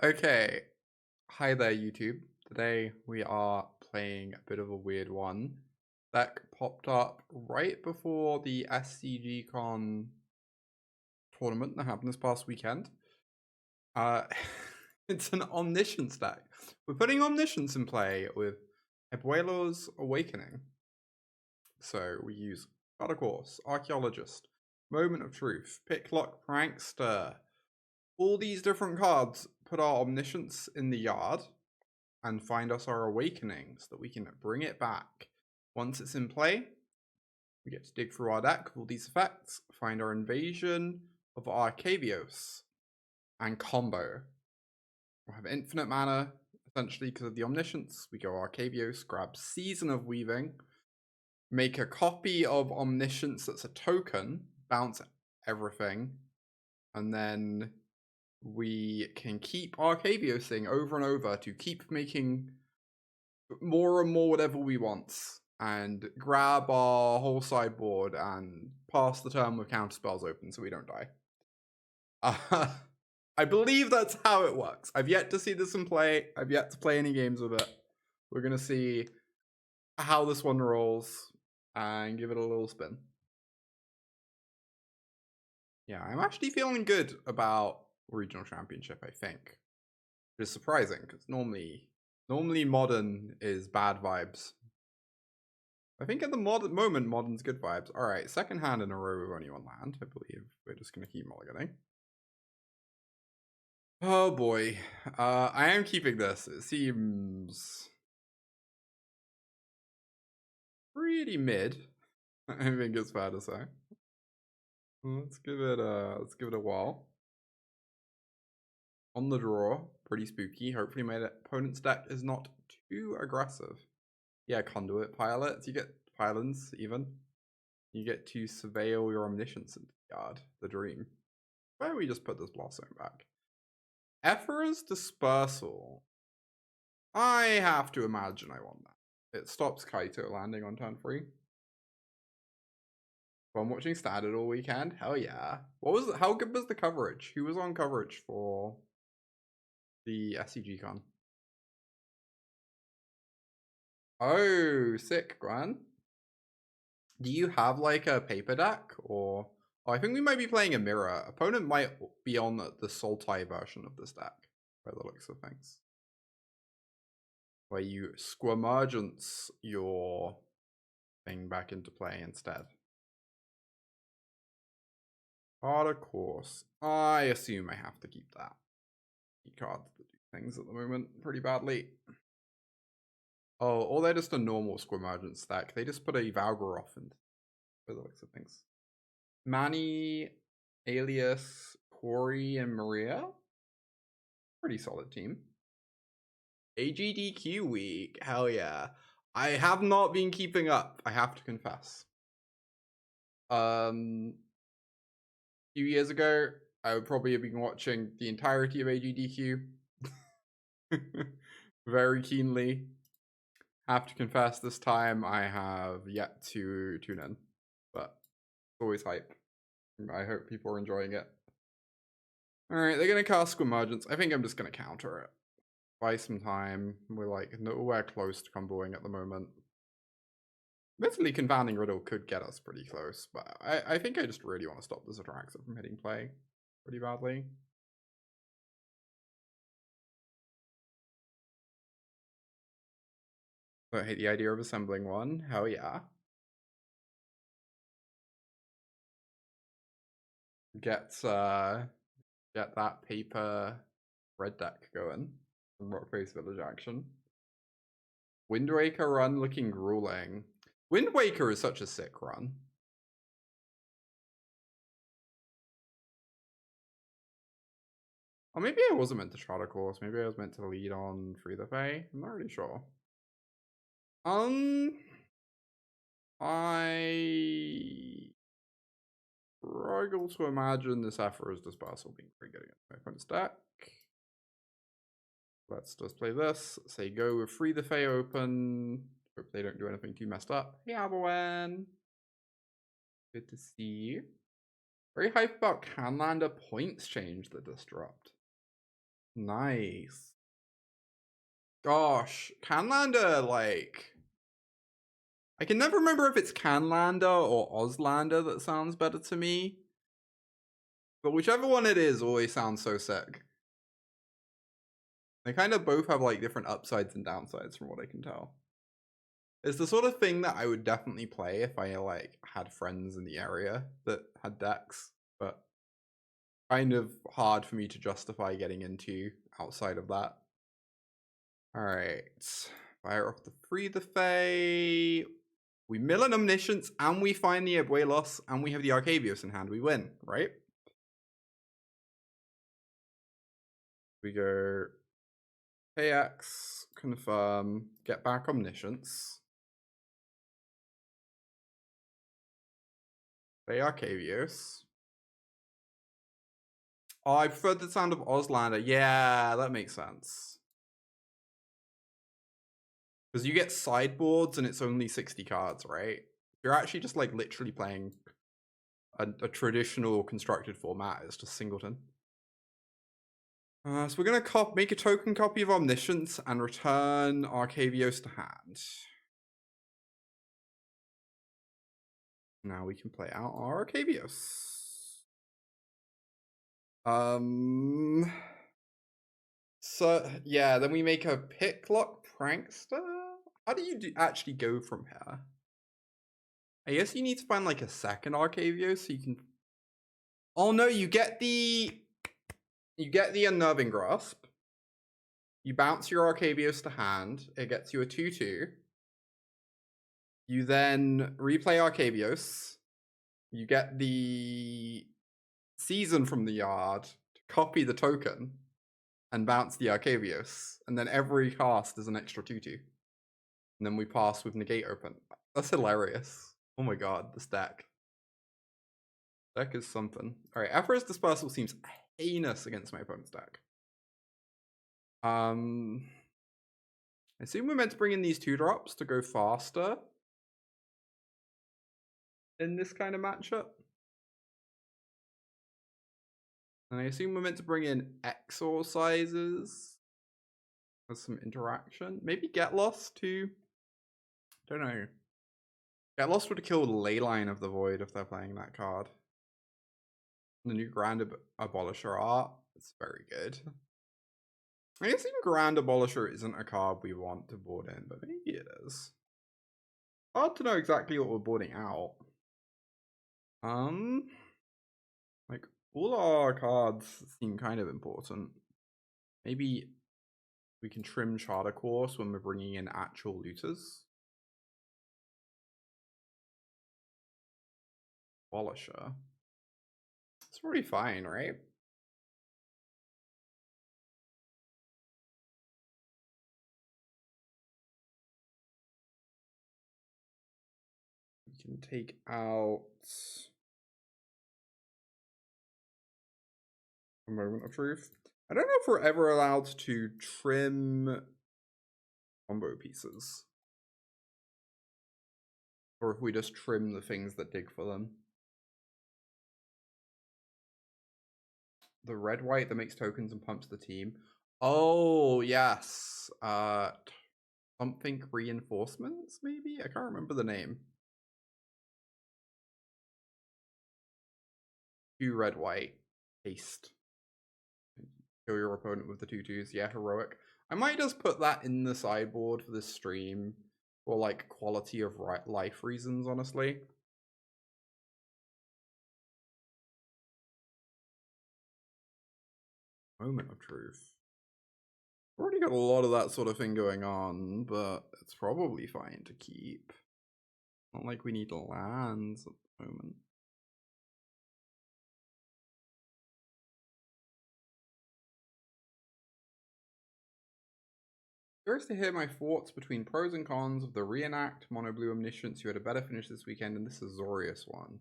Okay, hi there YouTube. Today we are playing a bit of a weird one that popped up right before the SCG Con tournament that happened this past weekend. It's an Omniscience deck. We're putting Omniscience in play with Abuelo's Awakening. So we use Adarkar Archaeologist, Moment of Truth, Picklock Prankster. All these different cards put our Omniscience in the yard and find us our Awakening so that we can bring it back. Once it's in play, we get to dig through our deck with all these effects, find our Invasion of Arcavios, and combo. We'll have infinite mana, essentially because of the Omniscience. We go Arcavios, grab Season of Weaving, make a copy of Omniscience that's a token, bounce everything, and then we can keep Arcaviosing over and over to keep making more and more whatever we want, and grab our whole sideboard and pass the turn with counterspells open so we don't die. I believe that's how it works. I've yet to see this in play. I've yet to play any games with it. We're going to see how this one rolls and give it a little spin. Yeah, I'm actually feeling good about Regional Championship, I think. Which is surprising, because normally Modern is bad vibes. I think at the moment, Modern's good vibes. Alright, second hand in a row with only one land, I believe. We're just going to keep mulliganing. Oh boy. I am keeping this. It seems pretty mid. I think it's fair to say. Let's give it a while. On the draw, pretty spooky. Hopefully my opponent's deck is not too aggressive. Yeah, Conduit Pylons. You get Pylons, even. You get to surveil your Omniscience into the yard. The dream. Why don't we just put this Blossom back? Ephara's Dispersal. I have to imagine I want that. It stops Kaito landing on turn 3. So I'm watching Standard all weekend. Hell yeah. How good was the coverage? Who was on coverage for the SCG Con? Oh, sick, Gran. Do you have like a paper deck? Or I think we might be playing a mirror. Opponent might be on the Sultai version of this deck, by the looks of things. Where you squemergence your thing back into play instead. Adarkar. I assume I have to keep that. Cards that do things at the moment pretty badly. Oh, or they're just a normal squemergence stack. They just put a Valgaroth in by the looks of things. Manny, Alias, Corey, and Maria. Pretty solid team. AGDQ week. Hell yeah. I have not been keeping up, I have to confess. A few years ago, I would probably have been watching the entirety of AGDQ very keenly. Have to confess, this time I have yet to tune in, but it's always hype. I hope people are enjoying it. Alright, they're gonna cast Squemergence. I think I'm just gonna counter it. Buy some time. We're like nowhere close to comboing at the moment. Admittedly, Confounding Riddle could get us pretty close, but I think I just really want to stop this Atraxa from hitting play pretty badly. So I hate the idea of assembling one. Hell yeah. Get that paper red deck going from Rockface Village action. Wind Waker run looking grueling. Wind Waker is such a sick run. Or maybe I wasn't meant to try a course. Maybe I was meant to lead on Free the Fae. I'm not really sure. I struggle to imagine this Ephara's Dispersal being very good against my opponent's deck. Let's just play this. Say go with Free the Fae open. Hope they don't do anything too messed up. Hey, Abuelo. Good to see you. Very hype about Canlander points change that just dropped. Nice. Gosh, Canlander, like... I can never remember if it's Canlander or Ozlander that sounds better to me. But whichever one it is always sounds so sick. They kind of both have like different upsides and downsides from what I can tell. It's the sort of thing that I would definitely play if I like had friends in the area that had decks, but kind of hard for me to justify getting into outside of that. Alright. Fire off the Free the Fae. We mill an Omniscience and we find the Abuelos and we have the Arcavios in hand. We win, right? We go KX, confirm, get back Omniscience. Play Arcavios. Oh, I prefer the sound of Ozlander. Yeah, that makes sense. Because you get sideboards and it's only 60 cards, right? You're actually just like literally playing a traditional constructed format. It's just singleton. So we're going to make a token copy of Omniscience and return Arcavios to hand. Now we can play out our Arcavios. So yeah, then we make a Picklock Prankster. How do you actually go from here? I guess you need to find like a second Arcavios so you can. Oh no, you get the Unnerving Grasp. You bounce your Arcavios to hand. It gets you a 2/2. You then replay Arcavios. You get the Season from the yard to copy the token and bounce the Arcavios. And then every cast is an extra 2/2. And then we pass with Negate open. That's hilarious. Oh my god, this deck. Deck is something. Alright, Ephara's Dispersal seems heinous against my opponent's deck. I assume we're meant to bring in these 2-drops to go faster in this kind of matchup. And I assume we're meant to bring in Exorcises with some interaction. Maybe Get Lost too. Don't know. Get Lost would kill Leyline of the Void if they're playing that card. The new Grand Abolisher art. It's very good. I guess even Grand Abolisher isn't a card we want to board in, but maybe it is. Hard to know exactly what we're boarding out. Like all our cards seem kind of important. Maybe we can trim Charter Course when we're bringing in actual looters. Abolisher. It's pretty fine, right? We can take out a Moment of Truth. I don't know if we're ever allowed to trim combo pieces. Or if we just trim the things that dig for them. The red-white that makes tokens and pumps the team. Oh, yes. Something reinforcements, maybe? I can't remember the name. 2 red-white. Haste. Kill your opponent with the 2/2s. Yeah, heroic. I might just put that in the sideboard for this stream. For like quality of life reasons, honestly. Moment of Truth. Already got a lot of that sort of thing going on, but it's probably fine to keep. Not like we need lands at the moment. Curious to hear my thoughts between pros and cons of the Reenact Mono Blue Omniscience who had a better finish this weekend and this Azorius one.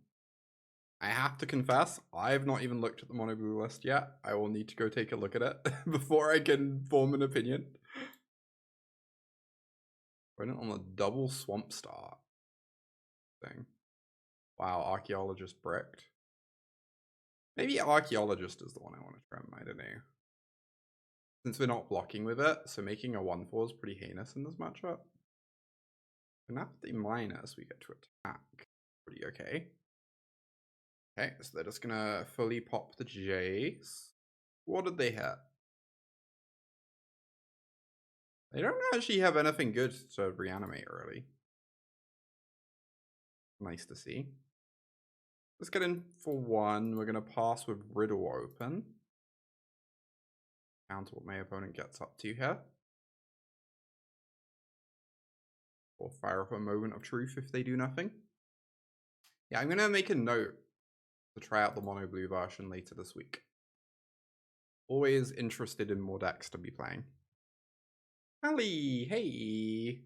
I have to confess, I've not even looked at the Mono Blue list yet. I will need to go take a look at it before I can form an opinion. Running on a double swamp start thing. Wow, Archaeologist bricked. Maybe Archaeologist is the one I want to trim, I don't know. since we're not blocking with it, so making a 1/4 is pretty heinous in this matchup. And after the minus, we get to attack. Pretty okay. Okay, so they're just gonna fully pop the Jace. What did they hit? They don't actually have anything good to reanimate early. Nice to see. Let's get in for 1. We're gonna pass with Riddle open. Counter what my opponent gets up to here. Or fire up a Moment of Truth if they do nothing. Yeah, I'm gonna make a note to try out the mono blue version later this week. Always interested in more decks to be playing. Ali, hey! You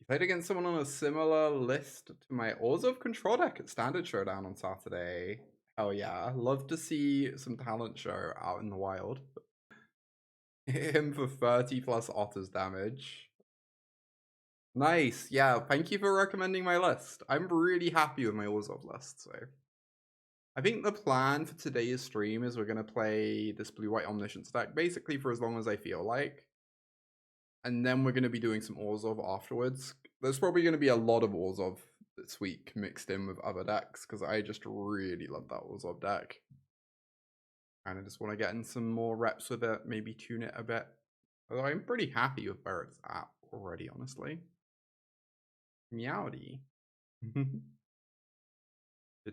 played against someone on a similar list to my Orzhov Control deck at Standard Showdown on Saturday. Hell yeah, love to see some talent show out in the wild. Hit him for 30 plus Otters damage. Nice, yeah, thank you for recommending my list. I'm really happy with my Orzhov list, so. I think the plan for today's stream is we're going to play this blue-white Omniscience deck basically for as long as I feel like. And then we're going to be doing some Orzhov afterwards. There's probably going to be a lot of Orzhov this week mixed in with other decks because I just really love that Orzhov deck. And I just want to get in some more reps with it, maybe tune it a bit. Although I'm pretty happy with where it's at already, honestly. Meowdy. Good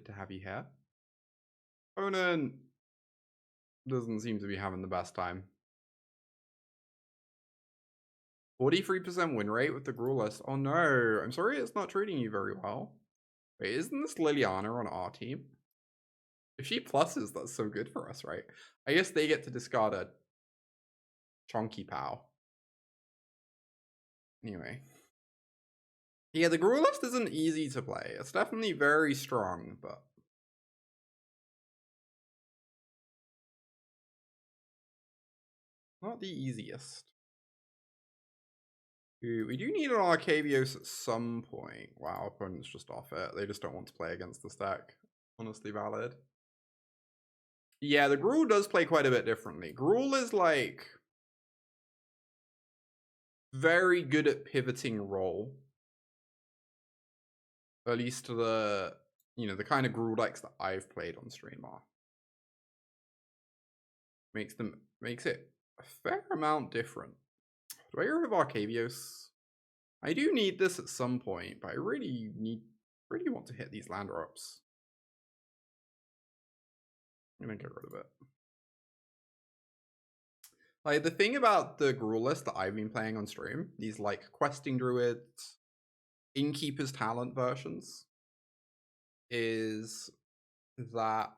to have you here. Opponent doesn't seem to be having the best time. 43% win rate with the Gruul list. Oh no, I'm sorry it's not treating you very well. Wait, isn't this Liliana on our team? If she pluses, that's so good for us, right? I guess they get to discard a Chonky Pow. Anyway. Yeah, the Gruul list isn't easy to play. It's definitely very strong, but not the easiest. Ooh, we do need an Arcavios at some point. Wow, opponent's just off it. They just don't want to play against this deck. Honestly valid. Yeah, the Gruul does play quite a bit differently. Gruul is like very good at pivoting role. At least to the, you know, the kind of Gruul decks that I've played on stream are. Makes it a fair amount different. Do I hear of Arcavios? I do need this at some point, but I really want to hit these land drops. I'm gonna get rid of it. Like, the thing about the Gruul list that I've been playing on stream, these like questing druids, Innkeeper's Talent versions, is that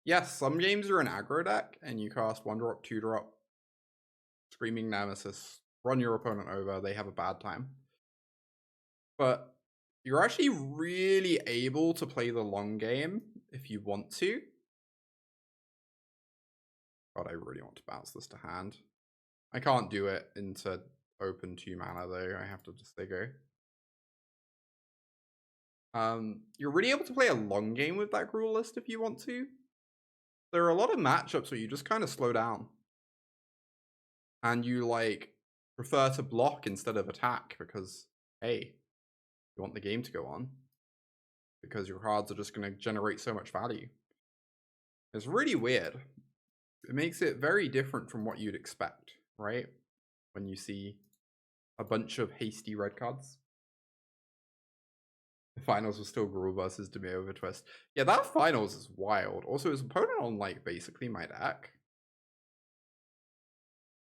yes, some games are an aggro deck and you cast 1-drop, 2-drop, Screaming Nemesis, run your opponent over, they have a bad time. But you're actually really able to play the long game if you want to. God, I really want to bounce this to hand. I can't do it into open 2 mana though. I have to just stay go. You're really able to play a long game with that Gruul list if you want to. There are a lot of matchups where you just kind of slow down. And you like prefer to block instead of attack because, hey, you want the game to go on. Because your cards are just going to generate so much value. It's really weird. It makes it very different from what you'd expect, right? When you see a bunch of hasty red cards. The finals was still Gruul versus Demir over Twist. Yeah, that finals is wild. Also, his opponent on like basically my deck.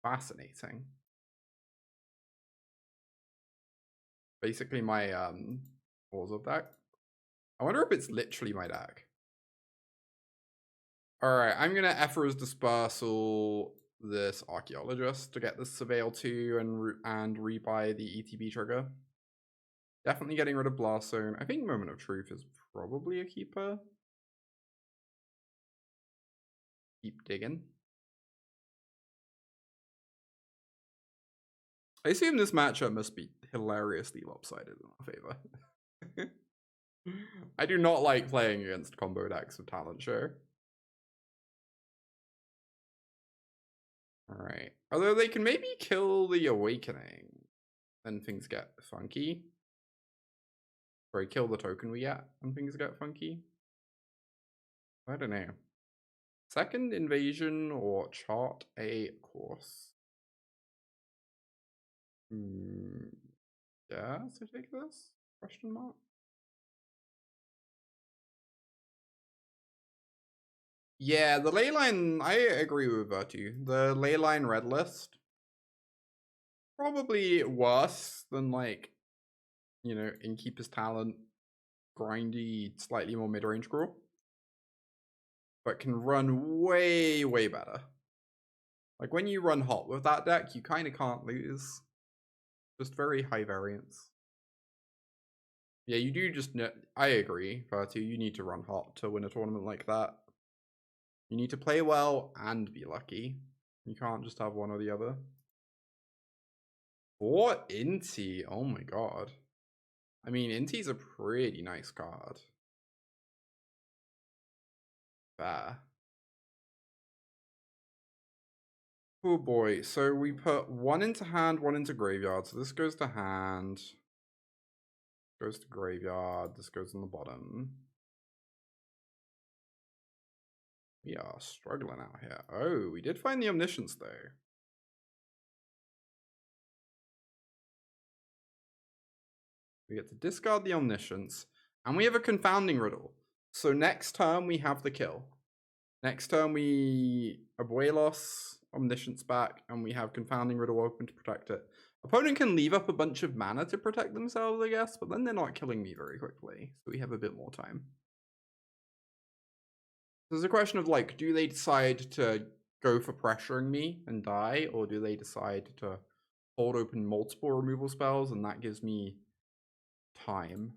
Fascinating. Basically my Orzhov deck. I wonder if it's literally my deck. Alright, I'm gonna Ephara's Dispersal this Archaeologist to get this Surveil 2 and rebuy the ETB trigger. Definitely getting rid of Blast Zone. I think Moment of Truth is probably a keeper. Keep digging. I assume this matchup must be hilariously lopsided in our favor. I do not like playing against combo decks with Talent Show. Alright. Although they can maybe kill the Awakening. Then things get funky. Sorry, kill the token we get and things get funky. I don't know. Second invasion or chart a course. Yeah, so take this? Question mark. Yeah, the leyline, I agree with Virtue. The leyline red list, probably worse than like, you know, Innkeeper's Talent, grindy, slightly more mid-range cruel. But can run way, way better. Like when you run hot with that deck, you kind of can't lose. Just very high variance. Yeah, you do just, I agree, Virtue, you need to run hot to win a tournament like that. You need to play well and be lucky. You can't just have one or the other. 4 Inti, oh my god. I mean, Inti's a pretty nice card. Fair. Oh boy, so we put 1 into hand, 1 into graveyard. So this goes to hand. Goes to graveyard. This goes on the bottom. We are struggling out here. Oh, we did find the Omniscience though. We get to discard the Omniscience. And we have a Confounding Riddle. So next turn we have the kill. Next turn we Abuelos, Omniscience back, and we have Confounding Riddle open to protect it. Opponent can leave up a bunch of mana to protect themselves, I guess, but then they're not killing me very quickly, so we have a bit more time. There's a question of like, do they decide to go for pressuring me and die, or do they decide to hold open multiple removal spells, and that gives me time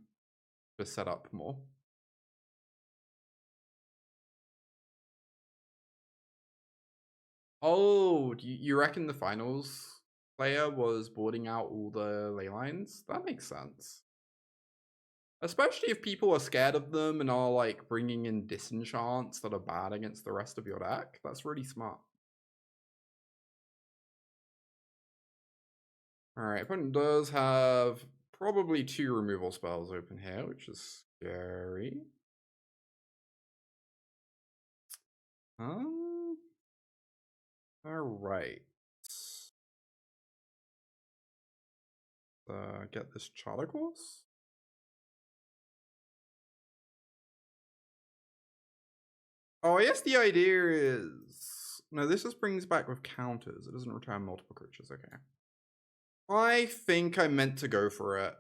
to set up more? Oh, do you reckon the finals player was boarding out all the ley lines? That makes sense. Especially if people are scared of them and are like bringing in disenchants that are bad against the rest of your deck. That's really smart. Alright, opponent does have probably 2 removal spells open here, which is scary. Alright. Get this Charter Course? Oh, I guess the idea is... No, this just brings back with counters. It doesn't return multiple creatures, okay. I think I meant to go for it.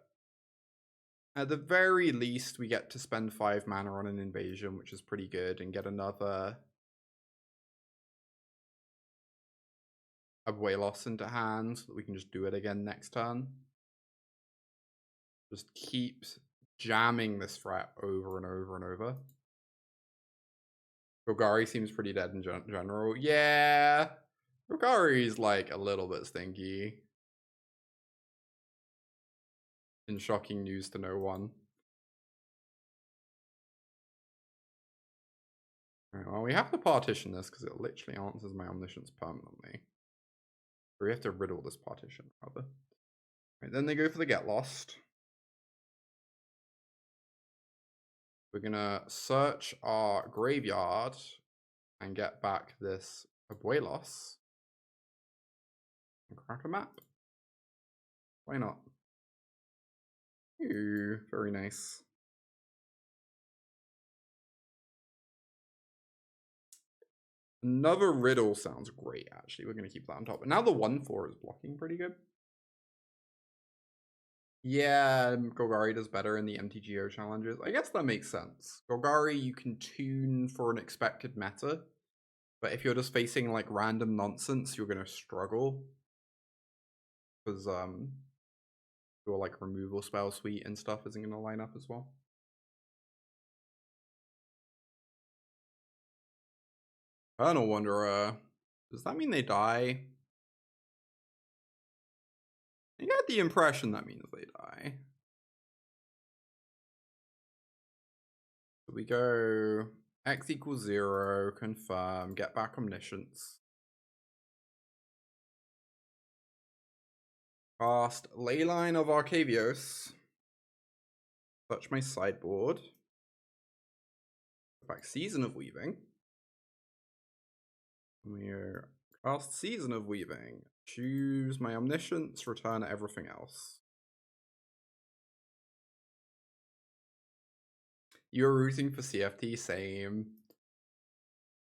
At the very least, we get to spend 5 mana on an invasion, which is pretty good, and get another Abuelos into hand so that we can just do it again next turn. Just keep jamming this threat over and over and over. Golgari seems pretty dead in general. Yeah, Golgari's like a little bit stinky. In shocking news to no one. Alright, well, we have to partition this because it literally answers my Omniscience permanently. Or we have to riddle this partition, rather. Right, then they go for the Get Lost. We're gonna search our graveyard and get back this Abuelos. And crack a map. Why not? Ooh, very nice. Another riddle sounds great, actually. We're going to keep that on top. But now the 1/4 is blocking pretty good. Yeah, Golgari does better in the MTGO challenges. I guess that makes sense. Golgari, you can tune for an expected meta. But if you're just facing like random nonsense, you're going to struggle. Because your like removal spell suite and stuff isn't going to line up as well. Eternal Wanderer. Does that mean they die? I got the impression that means they die. So we go X = 0, confirm, get back Omniscience. Cast Leyline of Arcavios. Touch my sideboard. Back Season of Weaving. We're cast Season of Weaving. Choose my Omniscience, return everything else. You're rooting for CFT, same.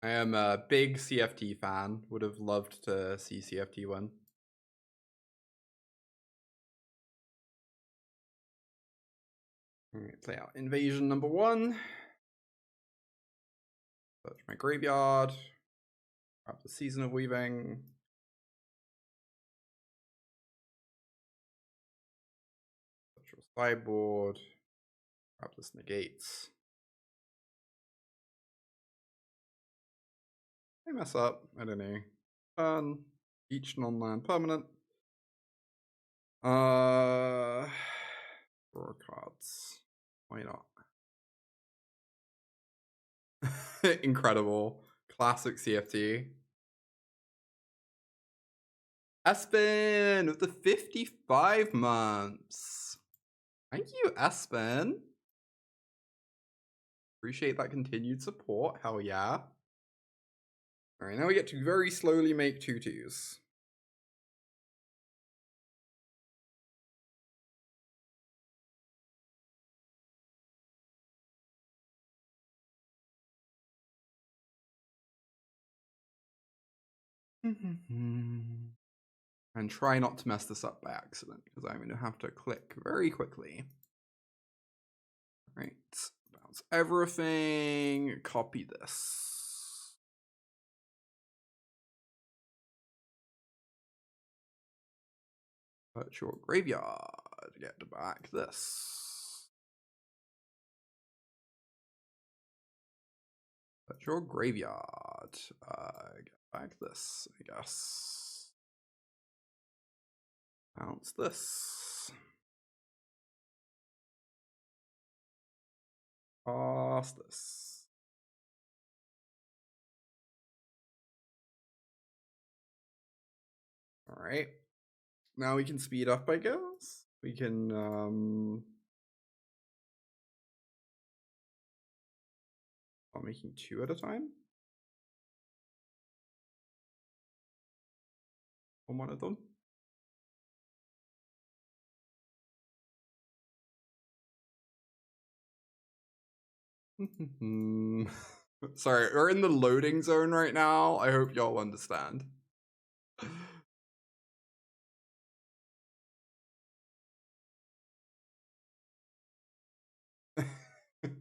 I am a big CFT fan. Would have loved to see CFT win. Alright, play out Invasion number 1. Search my graveyard. Grab the Season of Weaving. Search your sideboard. Grab this Negate. I mess up, I don't know. Turn each non-land permanent. Draw cards. Why not? Incredible. Classic CFT. Espen with the 55 months. Thank you, Espen. Appreciate that continued support. Hell yeah. Alright, now we get to very slowly make 2/2s. And try not to mess this up by accident, because I'm going to have to click very quickly. Right, bounce everything, copy this. Put your graveyard, get back this. Put your graveyard, get back this, I guess. Bounce this. Toss this. Alright. Now we can speed up, I guess. We can start making 2 at a time. On one of them. Sorry, we're in the loading zone right now. I hope y'all understand.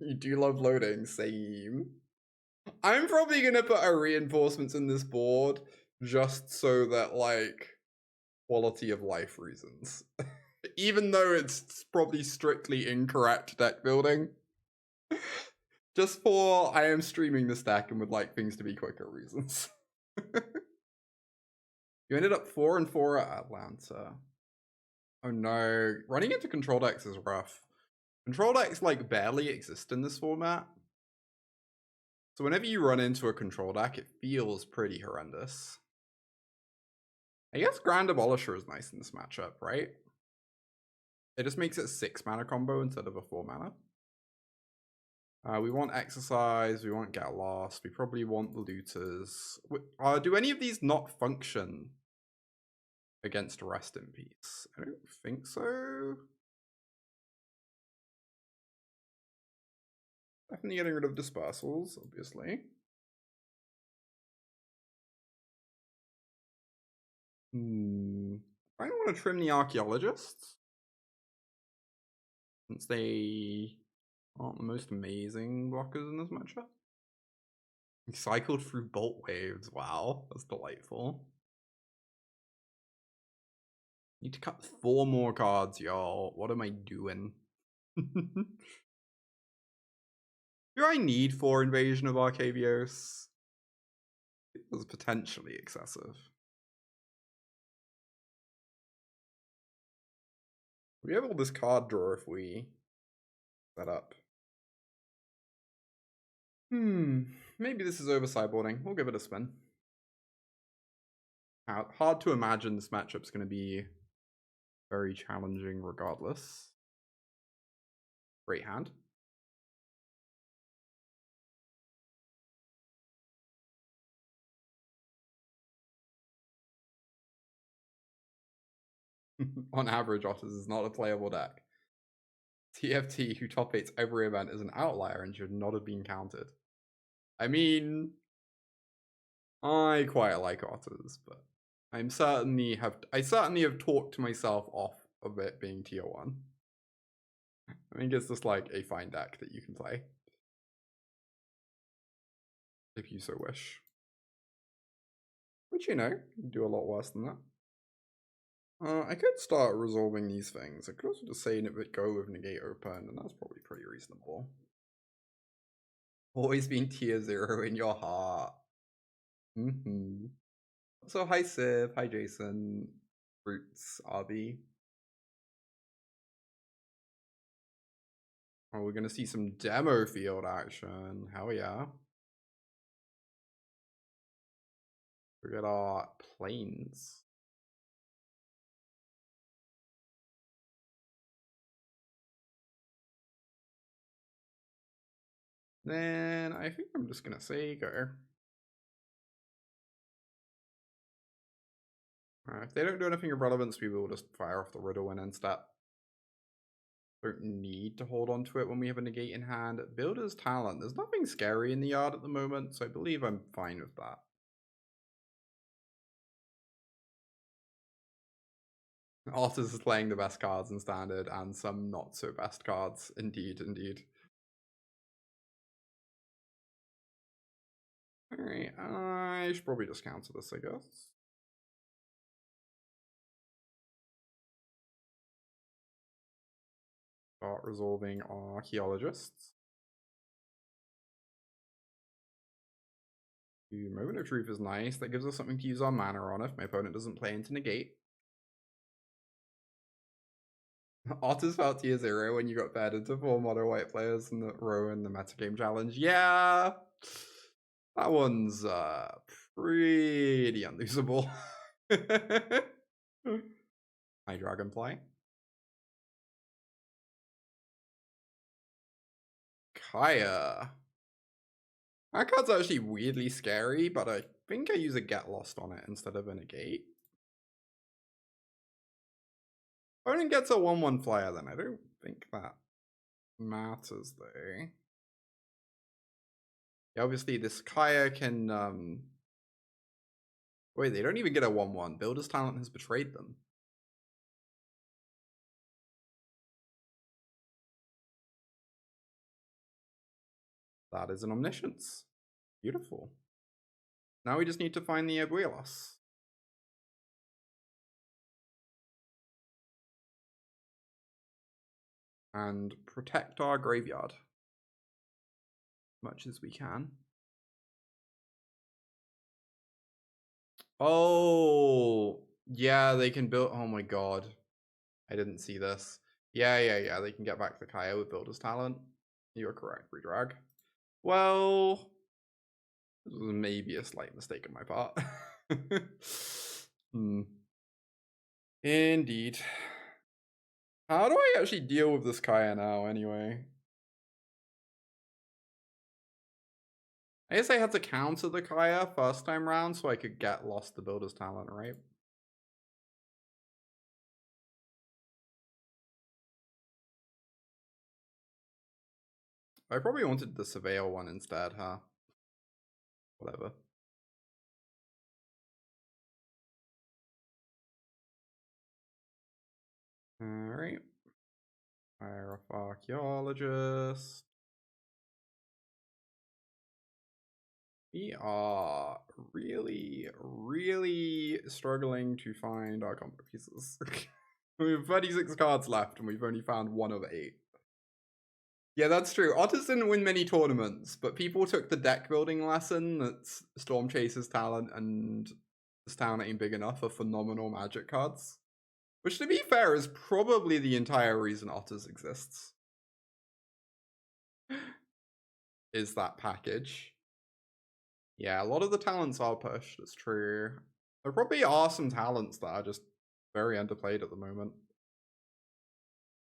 You do love loading, same. I'm probably gonna put our reinforcements in this board just so that, like, quality of life reasons. Even though it's probably strictly incorrect deck building. Just for I am streaming this deck and would like things to be quicker reasons. You ended up 4-4 at Atlanta. Oh no, running into control decks is rough. Control decks like barely exist in this format. So whenever you run into a control deck, it feels pretty horrendous. I guess Grand Abolisher is nice in this matchup, right? It just makes it a 6 mana combo instead of a 4 mana. We want Exorcise, we want Get Lost, we probably want the Looters. Do any of these not function against Rest in Peace? I don't think so. Definitely getting rid of Dispersals, obviously. I don't want to trim the Archaeologists, since they aren't the most amazing blockers in this matchup. We cycled through Bolt Waves. Wow, that's delightful. Need to cut 4 more cards, y'all. What am I doing? Do I need 4 Invasion of Arcavios? It was potentially excessive. We have all this card draw if we set up. Maybe this is over sideboarding. We'll give it a spin. Hard to imagine this matchup's going to be very challenging regardless. Great hand. On average, Otters is not a playable deck. TFT, who top 8s every event, is an outlier and should not have been counted. I mean, I quite like Otters, but I certainly have talked myself off of it being tier 1. I think it's just like a fine deck that you can play. If you so wish. But you know, you can do a lot worse than that. I could start resolving these things. I could also just say it would go with Negate open, and that's probably pretty reasonable. Always been tier 0 in your heart. So hi Civ, hi Jason, Roots, RB. Oh, we're gonna see some demo field action. Hell yeah. We got our planes. Then I think I'm just gonna say go. If they don't do anything of relevance, we will just fire off the Riddle and end step. Don't need to hold on to it when we have a Negate in hand. Builder's Talent. There's nothing scary in the yard at the moment, so I believe I'm fine with that. Otters is playing the best cards in Standard and some not so best cards. Indeed, indeed. Alright, I should probably just counter this, I guess. Start resolving Archaeologists. Moment of Truth is nice. That gives us something to use our mana on if my opponent doesn't play into Negate. Otters felt tier 0 when you got paired into 4 mono white players in the row in the metagame challenge. Yeah, that one's pretty unlosable. Hi, Dragonfly. Kaya. That card's actually weirdly scary, but I think I use a Get Lost on it instead of a Negate. Opponent gets a 1/1 flyer, then I don't think that matters though. Yeah, obviously this Kaya can wait, they don't even get a 1/1. Builder's Talent has betrayed them. That is an Omniscience. Beautiful. Now we just need to find the Abuelos. And protect our graveyard. As much as we can. Oh, yeah, they can build. Oh my god. I didn't see this. Yeah. They can get back the Kaya with Builder's Talent. You are correct, Redrag. Well, this was maybe a slight mistake on my part. Indeed. How do I actually deal with this Kaya now, anyway? I guess I had to counter the Kaya first time round so I could get Lost the Builder's Talent, right? I probably wanted the Surveil one instead, huh? Whatever. Alright. Fire off Archaeologist. We are really struggling to find our combo pieces. We have 36 cards left and we've only found 1 of 8. Yeah, that's true. Otters didn't win many tournaments, but people took the deck building lesson that Storm Chaser's Talent and this town ain't big enough for phenomenal Magic cards. Which, to be fair, is probably the entire reason Otters exists. Is that package. Yeah, a lot of the talents are pushed, it's true. There probably are some talents that are just very underplayed at the moment.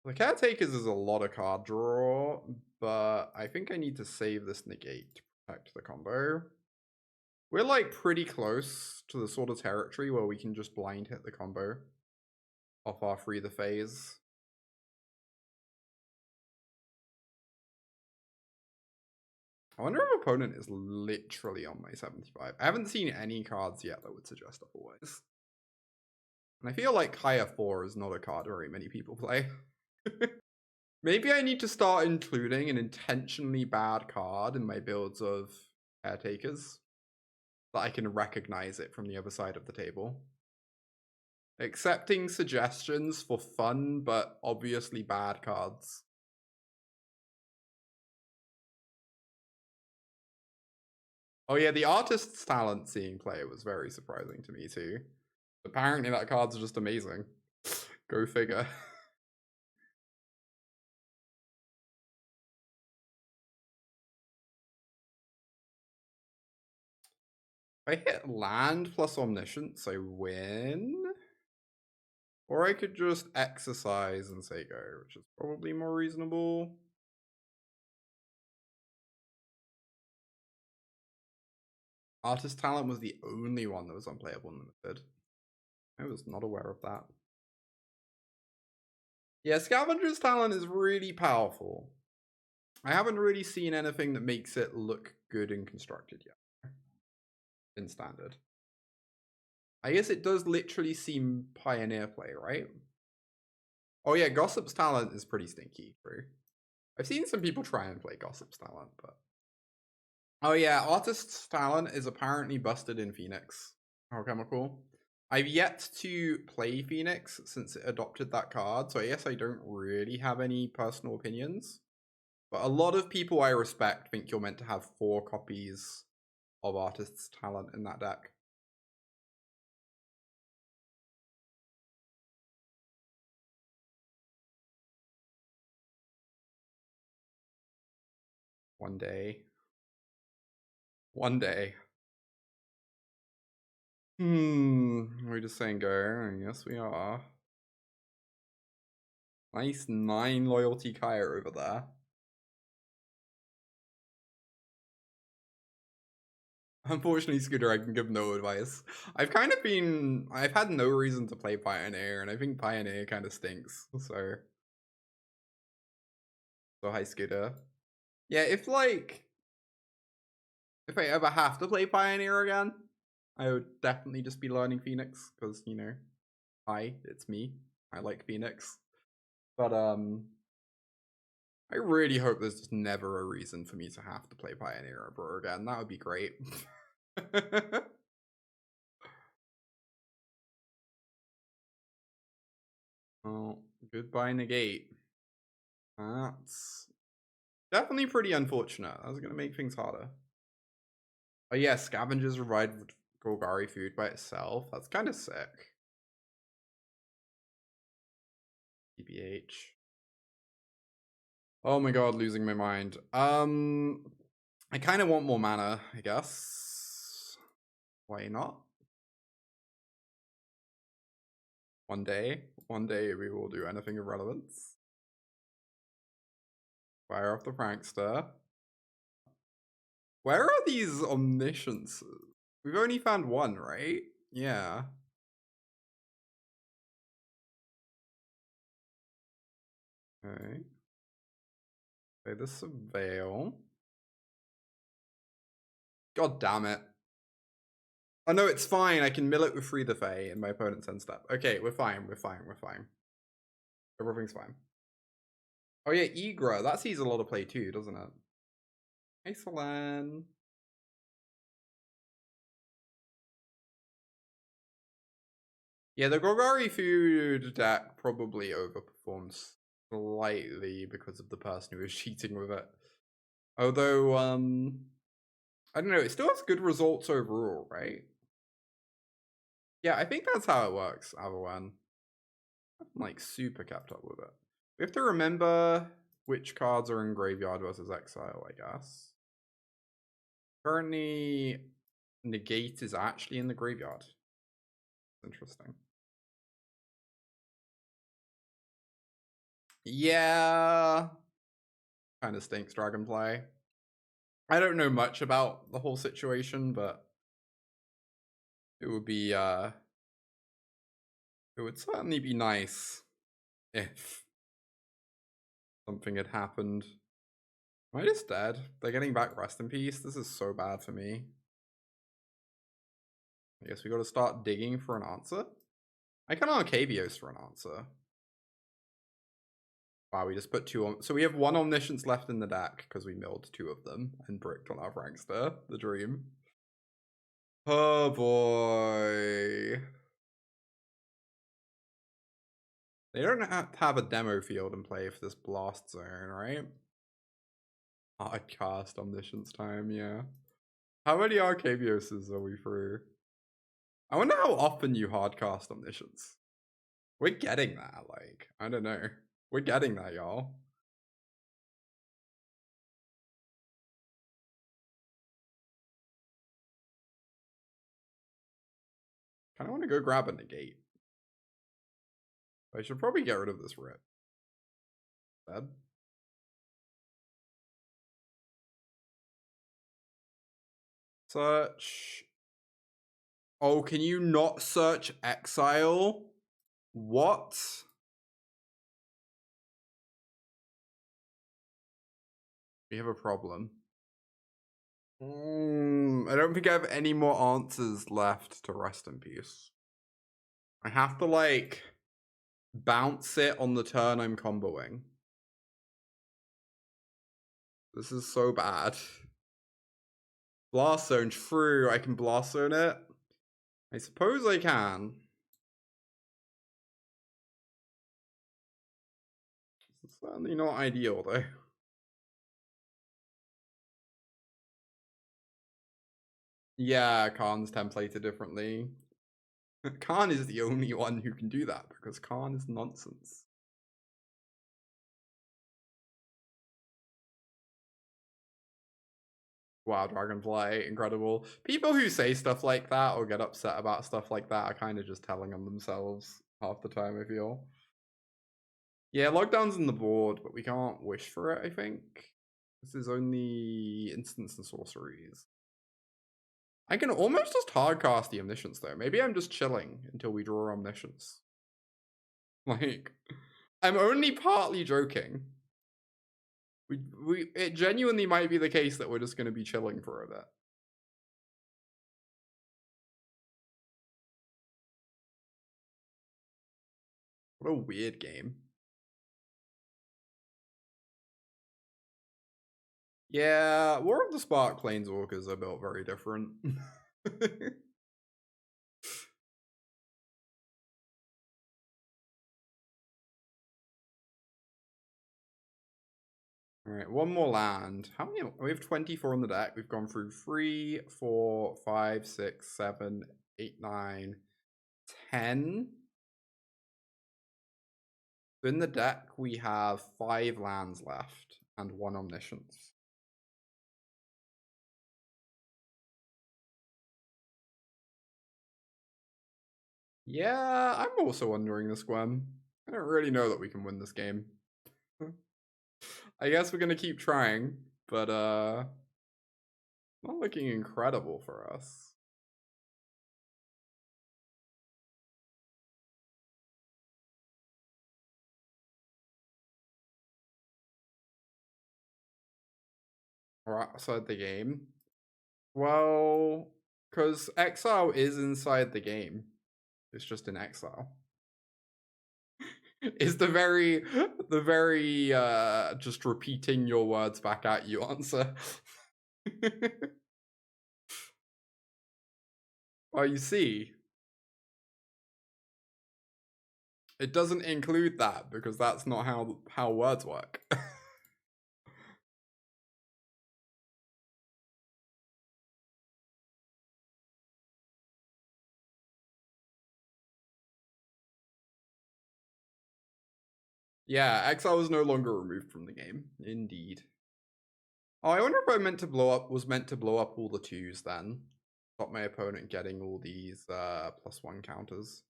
The Caretakers is a lot of card draw, but I think I need to save this Negate to protect the combo. We're like pretty close to the sort of territory where we can just blind hit the combo off our Free the Phase. I wonder if opponent is literally on my 75. I haven't seen any cards yet that would suggest otherwise. And I feel like Kaya 4 is not a card very many people play. Maybe I need to start including an intentionally bad card in my builds of Caretakers, that I can recognize it from the other side of the table. Accepting suggestions for fun, but obviously bad cards. Oh yeah, the Artist's Talent seeing play was very surprising to me too. Apparently that card's just amazing. Go figure. If I hit land plus Omniscience, I win. Or I could just Exorcise and say go, which is probably more reasonable. Artist Talent was the only one that was unplayable in limited. I was not aware of that. Yeah, Scavenger's Talent is really powerful. I haven't really seen anything that makes it look good and constructed yet. In standard. I guess it does literally seem Pioneer play, right? Oh yeah, Gossip's Talent is pretty stinky, true. I've seen some people try and play Gossip's Talent, but... Oh yeah, Artist's Talent is apparently busted in Phoenix. Alchemical. I've yet to play Phoenix since it adopted that card, so I guess I don't really have any personal opinions. But a lot of people I respect think you're meant to have 4 copies of Artist's Talent in that deck. One day. One day. We're just saying go. Yes, we are. Nice 9 loyalty Kaya over there. Unfortunately, Scooter, I can give no advice. I've had no reason to play Pioneer, and I think Pioneer kind of stinks, so hi, Scooter. Yeah, if I ever have to play Pioneer again, I would definitely just be learning Phoenix, because, you know, hi, it's me. I like Phoenix. But, I really hope there's just never a reason for me to have to play Pioneer ever again. That would be great. Oh, goodbye Negate. That's definitely pretty unfortunate. That was going to make things harder. Oh yeah, Scavengers revived Golgari food by itself. That's kind of sick. TBH. Oh my god, losing my mind. I kind of want more mana, I guess. Why not? One day we will do anything of relevance. Fire off the Prankster. Where are these Omnisciences? We've only found one, right? Yeah. Okay. Play the Surveil. God damn it. Oh no, it's fine. I can mill it with Free the Fae and my opponent's end step. Okay, we're fine. Everything's fine. Oh yeah, Igra. That sees a lot of play too, doesn't it? Excellent. Yeah, the Golgari food deck probably overperforms slightly because of the person who is cheating with it. Although, I don't know, it still has good results overall, right? Yeah, I think that's how it works, Avalon. I'm like super kept up with it. We have to remember which cards are in graveyard versus exile, I guess. Currently, Negate is actually in the graveyard. Interesting. Yeah. Kind of stinks, Dragonfly. I don't know much about the whole situation, but it would be, it would certainly be nice if something had happened. Am I just dead? They're getting back rest in peace? This is so bad for me. I guess we gotta start digging for an answer. I can Arcavios for an answer. Wow, we just put two on. So we have one Omniscience left in the deck because we milled two of them and bricked on our Prankster. The dream. Oh boy. They don't have a demo field in play for this blast zone, right? Hard cast Omniscience time, yeah. How many Arcavioses are we through? I wonder how often you hardcast Omniscience. We're getting that, like, I don't know. We're getting that, y'all. Kinda wanna go grab a Negate. I should probably get rid of this rip. Bad. Search. Oh, can you not search Exile? What? We have a problem. I don't think I have any more answers left to rest in peace. I have to, like, bounce it on the turn I'm comboing. This is so bad. Blast zone through. I can blast zone it. I suppose I can. It's certainly not ideal, though. Yeah, Khan's templated differently. Khan is the only one who can do that because Khan is nonsense. Wow, Dragonfly, incredible. People who say stuff like that or get upset about stuff like that are kind of just telling on themselves half the time, I feel. Yeah, lockdown's in the board, but we can't wish for it, I think. This is only instants and sorceries. I can almost just hardcast the Omniscience, though. Maybe I'm just chilling until we draw Omniscience. Like, I'm only partly joking. It genuinely might be the case that we're just going to be chilling for a bit. What a weird game. Yeah, War of the Spark Planeswalkers are built very different. Alright, one more land. How many? We have 24 on the deck. We've gone through 3, 4, 5, 6, 7, 8, 9, 10. So in the deck, we have 5 lands left and 1 Omniscience. Yeah, I'm also wondering this, Gwen. I don't really know that we can win this game. I guess we're gonna keep trying, but not looking incredible for us. We're outside the game. Well, because Exile is inside the game. It's just in Exile. It's the very just repeating your words back at you answer. Well, you see, it doesn't include that because that's not how words work. Yeah, Exile is no longer removed from the game. Indeed. Oh, I wonder if I meant to blow up all the 2s then. Stop my opponent getting all these +1 counters.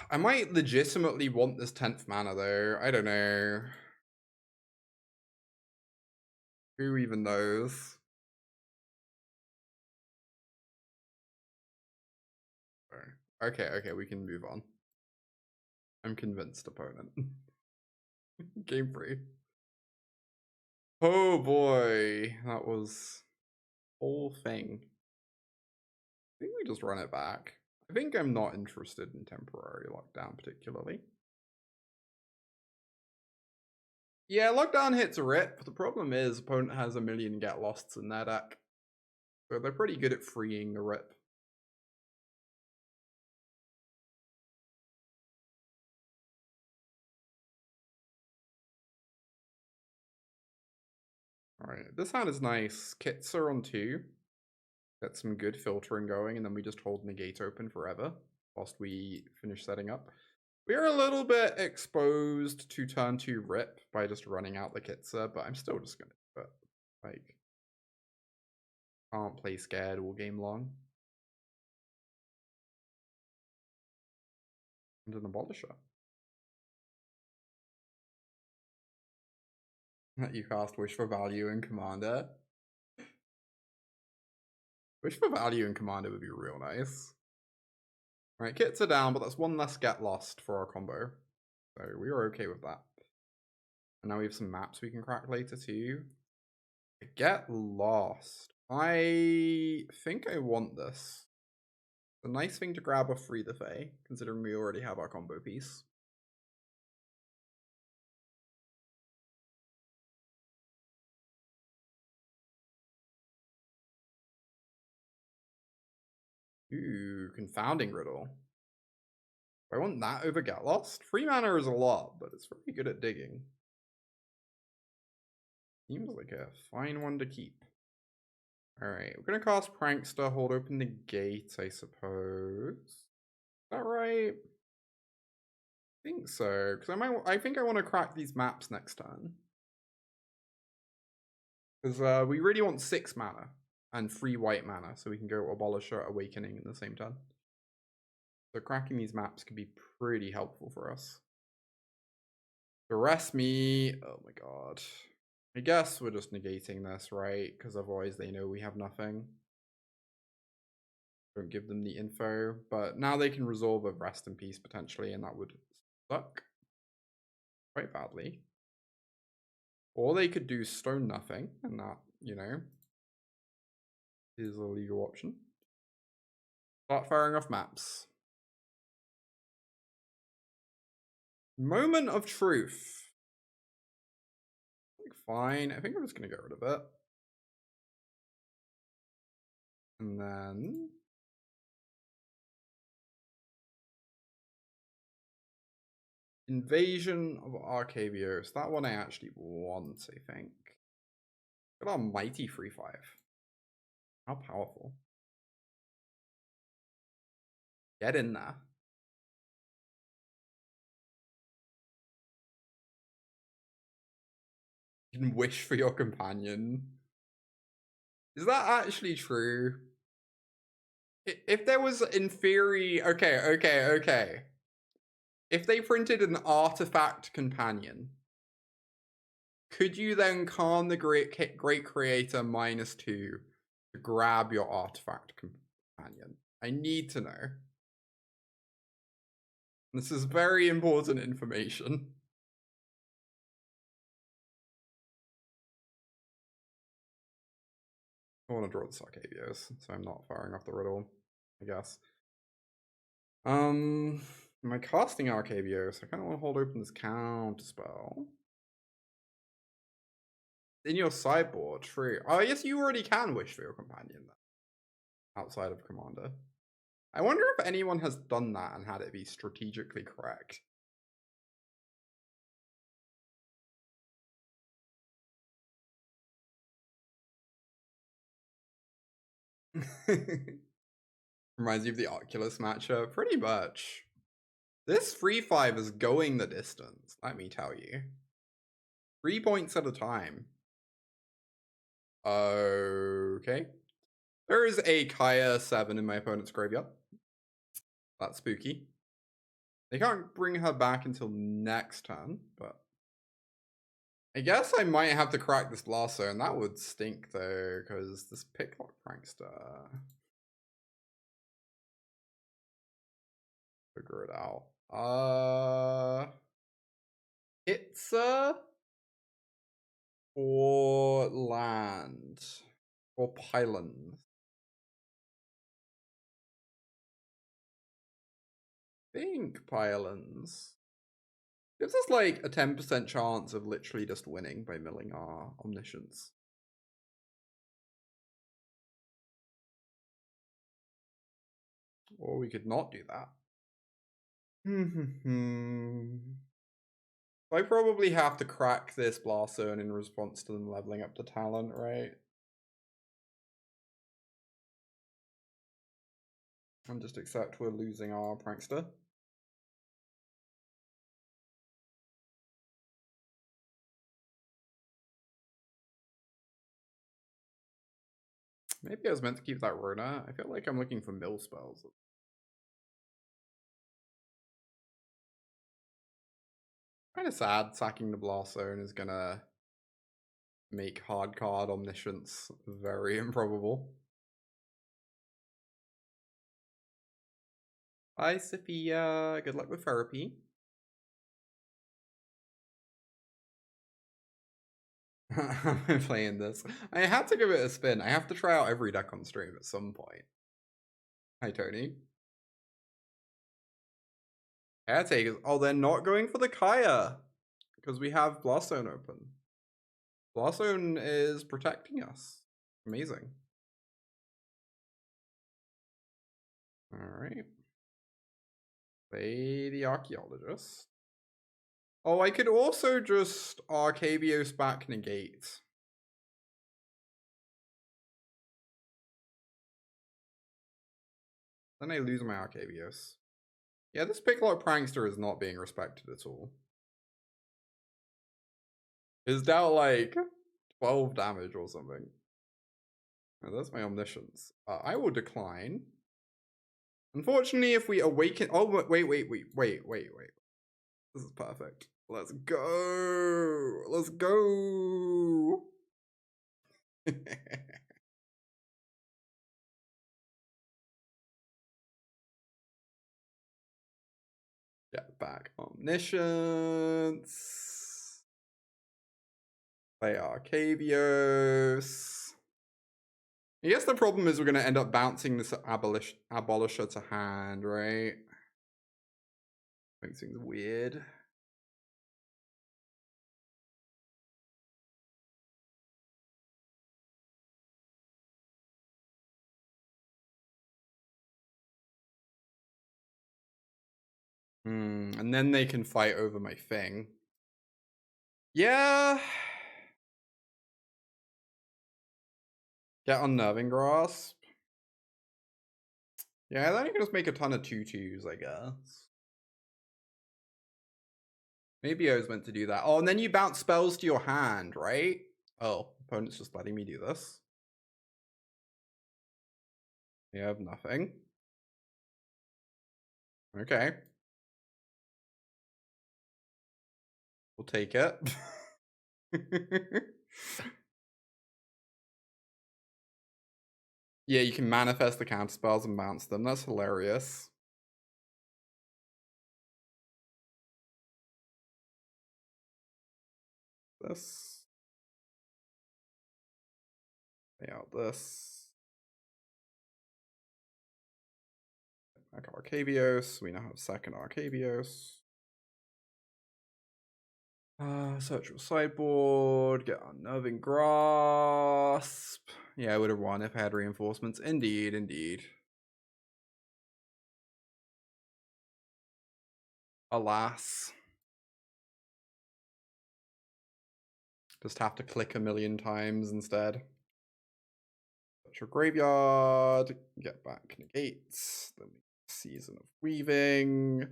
I might legitimately want this 10th mana though. I don't know. Who even knows? Okay, we can move on. I'm convinced, opponent. Game 3. Oh boy, that was whole thing. I think we just run it back. I think I'm not interested in temporary lockdown particularly. Yeah, lockdown hits a rip, but the problem is opponent has a million get losts in their deck. So they're pretty good at freeing the rip. Alright, this hand is nice. Kitsa on 2. Get some good filtering going, and then we just hold Negate open forever whilst we finish setting up. We're a little bit exposed to turn 2 rip by just running out the Kitsa, but I'm still just gonna do it. Like, can't play scared all game long. And an Abolisher. You cast Wish for Value in Commander. Wish for Value in Commander would be real nice. Alright, Kits are down, but that's one less get lost for our combo. So we are okay with that. And now we have some maps we can crack later too. Get lost. I think I want this. It's a nice thing to grab off Free the Fae, considering we already have our combo piece. Ooh, Confounding Riddle. I want that over Get Lost. 3 mana is a lot, but it's really good at digging. Seems like a fine one to keep. Alright, we're gonna cast Prankster, hold open the gate, I suppose. Is that right? I think so, because I think I want to crack these maps next turn. Because we really want 6 mana and 3 white mana, so we can go Abolisher, Awakening in the same turn. So cracking these maps could be pretty helpful for us. Arrest me. Oh my god. I guess we're just negating this, right? Because otherwise they know we have nothing. Don't give them the info. But now they can resolve a Rest in Peace potentially, and that would suck quite badly. Or they could do Stone Nothing, and that, you know, is a legal option. Start firing off maps. Moment of Truth. Like, fine. I think I'm just going to get rid of it. And then Invasion of Arcavios. That one I actually want, I think. Got our mighty 3/5. How powerful. Get in there. You can wish for your companion. Is that actually true? If there was, in theory, okay. If they printed an artifact companion, could you then calm the great creator -2 to grab your artifact companion? I need to know. This is very important information. I want to draw this Arcavios, so I'm not firing off the riddle, I guess. Am I casting Arcavios? I kind of want to hold open this counter spell. In your sideboard, true. Oh, yes, you already can wish for your companion then, outside of Commander. I wonder if anyone has done that and had it be strategically correct. Reminds you of the Oculus matchup, pretty much. This 3/5 is going the distance, let me tell you. 3 points at a time. Okay. There is a Kaya 7 in my opponent's graveyard. That's spooky. They can't bring her back until next turn, but I guess I might have to crack this Blast Zone. That would stink though, because this Picklock Prankster. Figure it out. Kitsa or land or pylons. I think pylons gives us like a 10% chance of literally just winning by milling our Omniscience. Or we could not do that. I probably have to crack this Blast Zone in response to them leveling up the talent, right? And just accept we're losing our Prankster. Maybe I was meant to keep that Rona. I feel like I'm looking for mill spells. Kind of sad sacking the Blast Zone is gonna make hard card Omniscience very improbable. Bye, Sophia. Good luck with therapy. I'm playing this. I had to give it a spin. I have to try out every deck on stream at some point. Hi, Tony. Caretakers. Oh, they're not going for the Kaya because we have Blast Zone open. Blast Zone is protecting us. Amazing. Alright. Play the Archaeologist. Oh, I could also just Arcavios back Negate. Then I lose my Arcavios. Yeah, this Picklock Prankster is not being respected at all. It's dealt like 12 damage or something. Oh, that's my Omniscience. I will decline. Unfortunately, if we awaken... Oh, wait. This is perfect. Let's go. Let's go. Get back Omniscience. Play Arcavios. I guess the problem is we're going to end up bouncing this Abolisher to hand, right? Makes things weird. And then they can fight over my thing. Yeah. Get Unnerving Grasp. Yeah, then you can just make a ton of 2/2s, I guess. Maybe I was meant to do that. Oh, and then you bounce spells to your hand, right? Oh, opponent's just letting me do this. You have nothing. Okay. We'll take it. Yeah, you can manifest the counter spells and bounce them. That's hilarious. This. Lay out this. Back Arcavios. We now have second Arcavios. Search your sideboard. Get Unnerving Grasp. Yeah, I would have won if I had reinforcements. Indeed, indeed. Alas. Just have to click a million times instead. Search your graveyard. Get back Negates. Then Season of Weaving.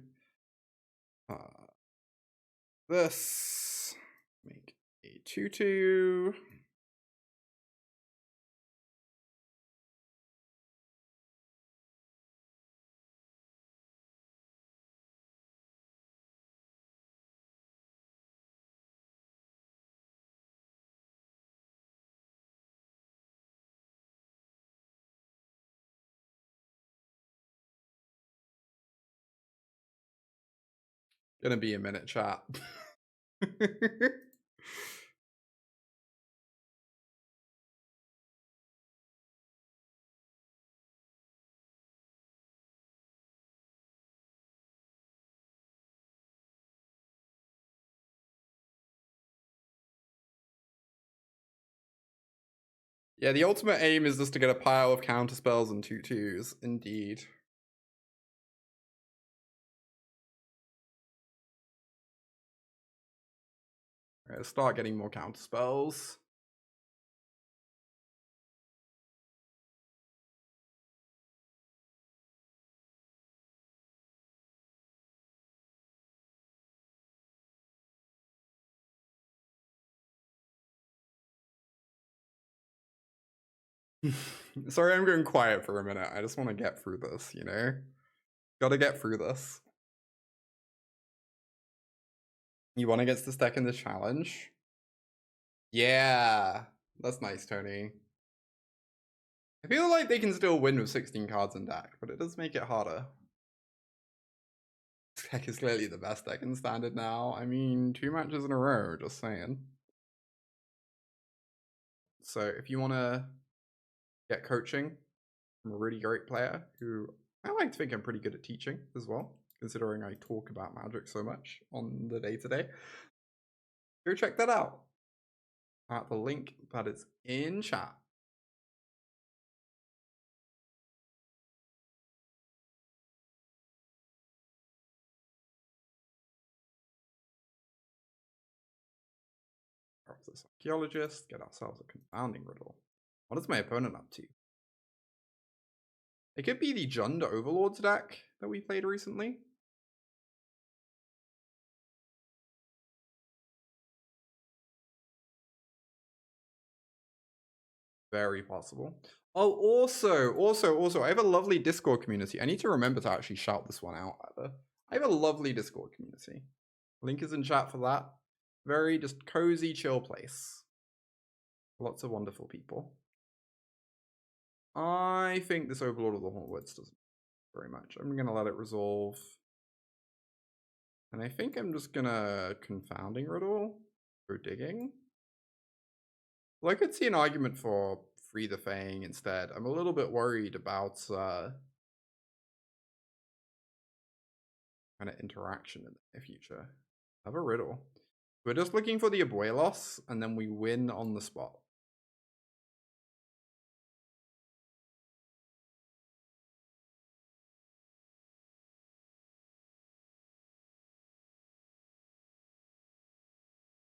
This. Make a 2/2. Gonna be a minute, chat. Yeah, the ultimate aim is just to get a pile of counterspells and 2/2s, indeed. Alright, let's start getting more counterspells. Sorry, I'm going quiet for a minute. I just want to get through this, you know? Gotta get through this. You won against this deck in the challenge? Yeah, that's nice, Tony. I feel like they can still win with 16 cards in deck, but it does make it harder. This deck is clearly the best deck in Standard now. I mean, 2 matches in a row, just saying. So if you want to get coaching from a really great player who I like to think I'm pretty good at teaching as well, considering I talk about Magic so much on the day-to-day, go check that out at the link that is in chat. This Archaeologist, get ourselves a Confounding Riddle. What is my opponent up to? It could be the Jund Overlords deck that we played recently. Very possible. Oh, also, I have a lovely Discord community. I need to remember to actually shout this one out, either. I have a lovely Discord community. Link is in chat for that. Very just cozy, chill place. Lots of wonderful people. I think this Overlord of the Hauntwoods doesn't very much. I'm gonna let it resolve. And I think I'm just gonna Confounding Riddle. Go digging. Well, I could see an argument for Free the Fang instead. I'm a little bit worried about kind of interaction in the future. Have a riddle. We're just looking for the Abuelos, and then we win on the spot.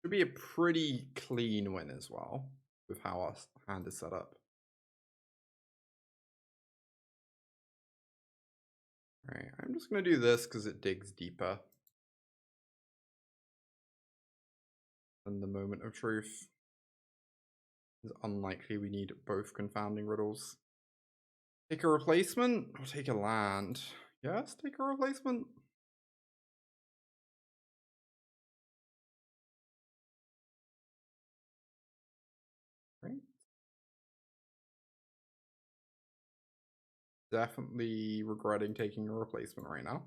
Should be a pretty clean win as well, with how our hand is set up. Alright, I'm just going to do this because it digs deeper than the Moment of Truth. It's unlikely we need both Confounding Riddles. Take a replacement or take a land? Yes, take a replacement. Right. Definitely regretting taking a replacement right now.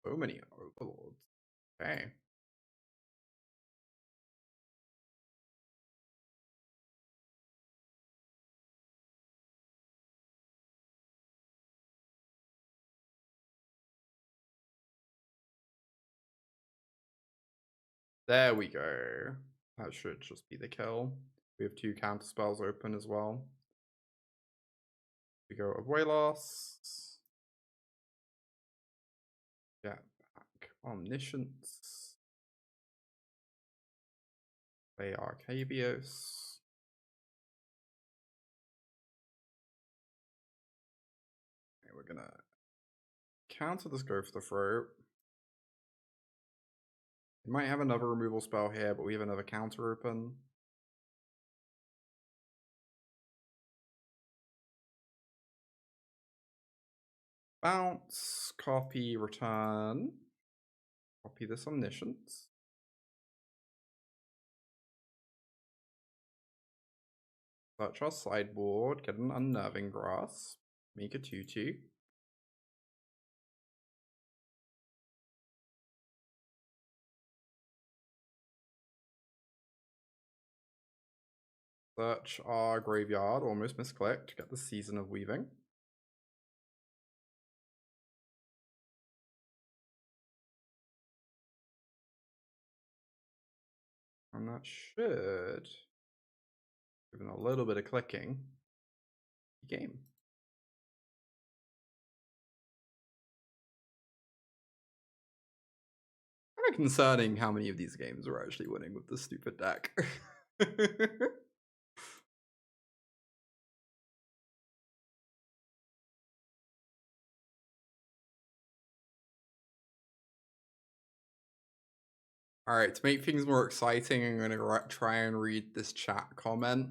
So many overlords. Okay. There we go. That should just be the kill. We have 2 counter spells open as well. We go Abuelos. Get back Omniscience. Play Arcavios. Okay, we're gonna counter this Go for the Throat. We might have another removal spell here, but we have another counter open. Bounce, copy, return. Copy this Omniscience. Search our sideboard, get an Unnerving Grasp, make a 2/2. Search our graveyard, almost misclicked, get the Season of Weaving. And that should, given a little bit of clicking, game. Kind of concerning how many of these games are actually winning with this stupid deck. Alright, to make things more exciting, I'm going to try and read this chat comment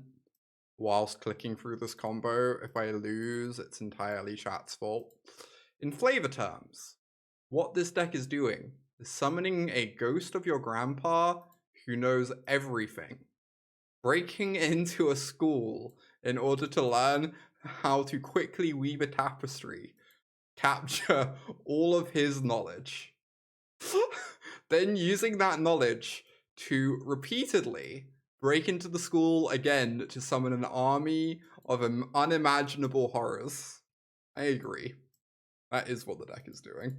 whilst clicking through this combo. If I lose, it's entirely chat's fault. In flavor terms, what this deck is doing is summoning a ghost of your grandpa who knows everything, breaking into a school in order to learn how to quickly weave a tapestry, capture all of his knowledge, then using that knowledge to repeatedly break into the school again to summon an army of unimaginable horrors. I agree. That is what the deck is doing.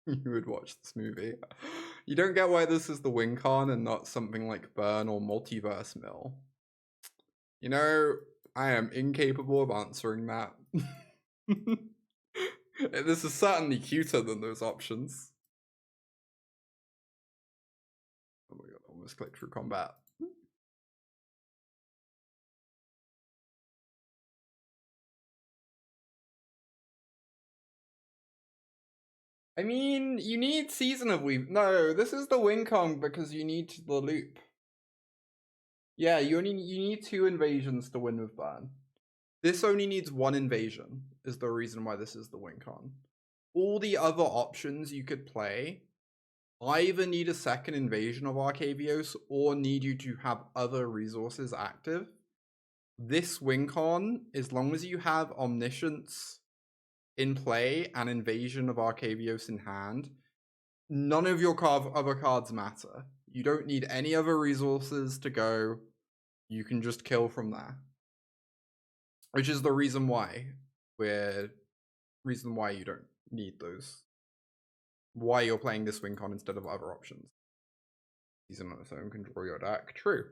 You would watch this movie. You don't get why this is the win con and not something like Burn or Multiverse Mill. You know, I am incapable of answering that. This is certainly cuter than those options. Oh my god, almost clicked through combat. I mean, you need Season of Weave. No, this is the win con because you need the loop. Yeah, you need 2 invasions to win with Burn. This only needs 1 invasion, is the reason why this is the win con. All the other options you could play either need a second Invasion of Arcavios or need you to have other resources active. This win con, as long as you have Omniscience in play and Invasion of Arcavios in hand, none of your other cards matter. You don't need any other resources to go. You can just kill from there. Which is the reason why you don't need those. Why you're playing this win con instead of other options. Season on its own can draw your deck. True.